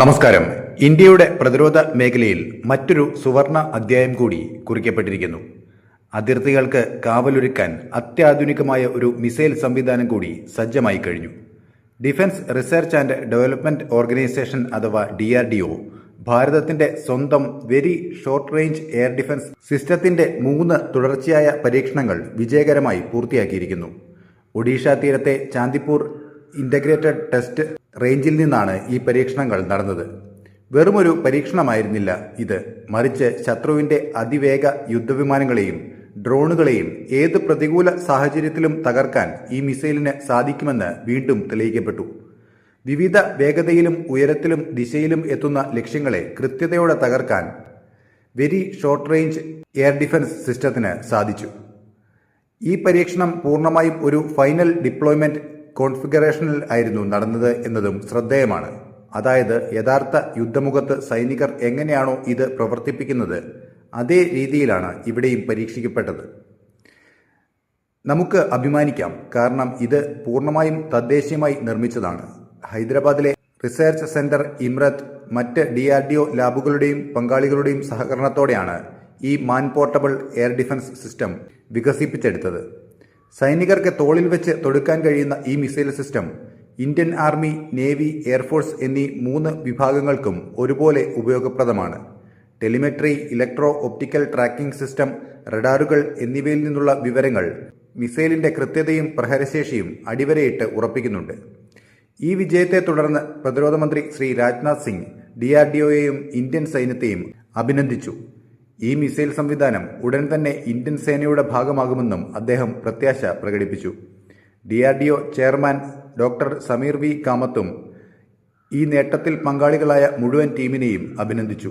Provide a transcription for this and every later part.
നമസ്കാരം. ഇന്ത്യയുടെ പ്രതിരോധ മേഖലയിൽ മറ്റൊരു സുവർണ അധ്യായം കൂടി കുറിക്കപ്പെട്ടിരിക്കുന്നു. അതിർത്തികൾക്ക് കാവലൊരുക്കാൻ അത്യാധുനികമായ ഒരു മിസൈൽ സംവിധാനം കൂടി സജ്ജമായി കഴിഞ്ഞു. Defence research and development organisation അഥവാ DRDO ഭാരതത്തിന്റെ സ്വന്തം very short range air defence സിസ്റ്റത്തിന്റെ 3 തുടർച്ചയായ പരീക്ഷണങ്ങൾ വിജയകരമായി പൂർത്തിയാക്കിയിരിക്കുന്നു. ഒഡീഷ തീരത്തെ ചാന്ദിപ്പൂർ ഇന്റഗ്രേറ്റഡ് ടെസ്റ്റ് റേഞ്ചിൽ നിന്നാണ് ഈ പരീക്ഷണങ്ങൾ നടന്നത്. വെറുമൊരു പരീക്ഷണമായിരുന്നില്ല ഇത്, മറിച്ച് ശത്രുവിന്റെ അതിവേഗ യുദ്ധവിമാനങ്ങളെയും ഡ്രോണുകളെയും ഏത് പ്രതികൂല സാഹചര്യത്തിലും തകർക്കാൻ ഈ മിസൈലിന് സാധിക്കുമെന്ന് വീണ്ടും തെളിയിക്കപ്പെട്ടു. വിവിധ വേഗതയിലും ഉയരത്തിലും ദിശയിലും എത്തുന്ന ലക്ഷ്യങ്ങളെ കൃത്യതയോടെ തകർക്കാൻ very short range air defence സിസ്റ്റത്തിന് സാധിച്ചു. ഈ പരീക്ഷണം പൂർണ്ണമായും ഒരു ഫൈനൽ ഡിപ്ലോയ്മെന്റ് കോൺഫിഗറേഷനിൽ ആയിരുന്നു നടന്നത് എന്നതും ശ്രദ്ധേയമാണ്. അതായത് യഥാർത്ഥ യുദ്ധമുഖത്ത് സൈനികർ എങ്ങനെയാണോ ഇത് പ്രവർത്തിപ്പിക്കുന്നത് അതേ രീതിയിലാണ് ഇവിടെയും പരീക്ഷിക്കപ്പെട്ടത്. നമുക്ക് അഭിമാനിക്കാം, കാരണം ഇത് പൂർണ്ണമായും തദ്ദേശീയമായി നിർമ്മിച്ചതാണ്. ഹൈദരാബാദിലെ റിസർച്ച് സെന്റർ ഇമ്രത്ത് മറ്റ് DRDO ലാബുകളുടെയും പങ്കാളികളുടെയും സഹകരണത്തോടെയാണ് ഈ man portable air defence system വികസിപ്പിച്ചെടുത്തത്. സൈനികർക്ക് തോളിൽ വെച്ച് തൊടുക്കാൻ കഴിയുന്ന ഈ missile system Indian army, navy, air force എന്നീ 3 വിഭാഗങ്ങൾക്കും ഒരുപോലെ ഉപയോഗപ്രദമാണ്. Telemetry, electro optical tracking system, റഡാറുകൾ എന്നിവയിൽ നിന്നുള്ള വിവരങ്ങൾ മിസൈലിന്റെ കൃത്യതയും പ്രഹരശേഷിയും അടിവരയിട്ട് ഉറപ്പിക്കുന്നുണ്ട്. ഈ വിജയത്തെ തുടർന്ന് പ്രതിരോധ മന്ത്രി ശ്രീ രാജ്നാഥ് സിംഗ് DRDOയെയും ഇന്ത്യൻ സൈന്യത്തെയും അഭിനന്ദിച്ചു. ഈ മിസൈൽ സംവിധാനം ഉടൻ തന്നെ ഇന്ത്യൻ സേനയുടെ ഭാഗമാകുമെന്നും അദ്ദേഹം പ്രത്യാശ പ്രകടിപ്പിച്ചു. DRDO chairman doctor Sameer V കാമത്തും ഈ നേട്ടത്തിൽ പങ്കാളികളായ മുഴുവൻ ടീമിനെയും അഭിനന്ദിച്ചു.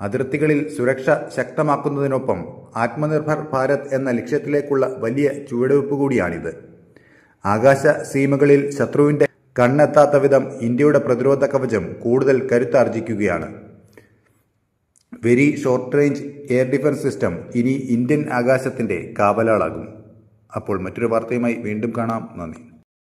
അതിർത്തികളിൽ സുരക്ഷ ശക്തമാക്കുന്നതിനൊപ്പം ആത്മനിർഭർ ഭാരത് എന്ന ലക്ഷ്യത്തിലേക്കുള്ള വലിയ ചുവടുവയ്പ് കൂടിയാണിത്. ആകാശ സീമകളിൽ ശത്രുവിന്റെ കണ്ണെത്താത്ത വിധം ഇന്ത്യയുടെ പ്രതിരോധ കവചം കൂടുതൽ കരുത്താർജിക്കുകയാണ്. Very short range air defence system ഇനി ഇന്ത്യൻ ആകാശത്തിന്റെ കാവലാളാകും. അപ്പോൾ മറ്റൊരു വാർത്തയുമായി വീണ്ടും കാണാം. നന്ദി.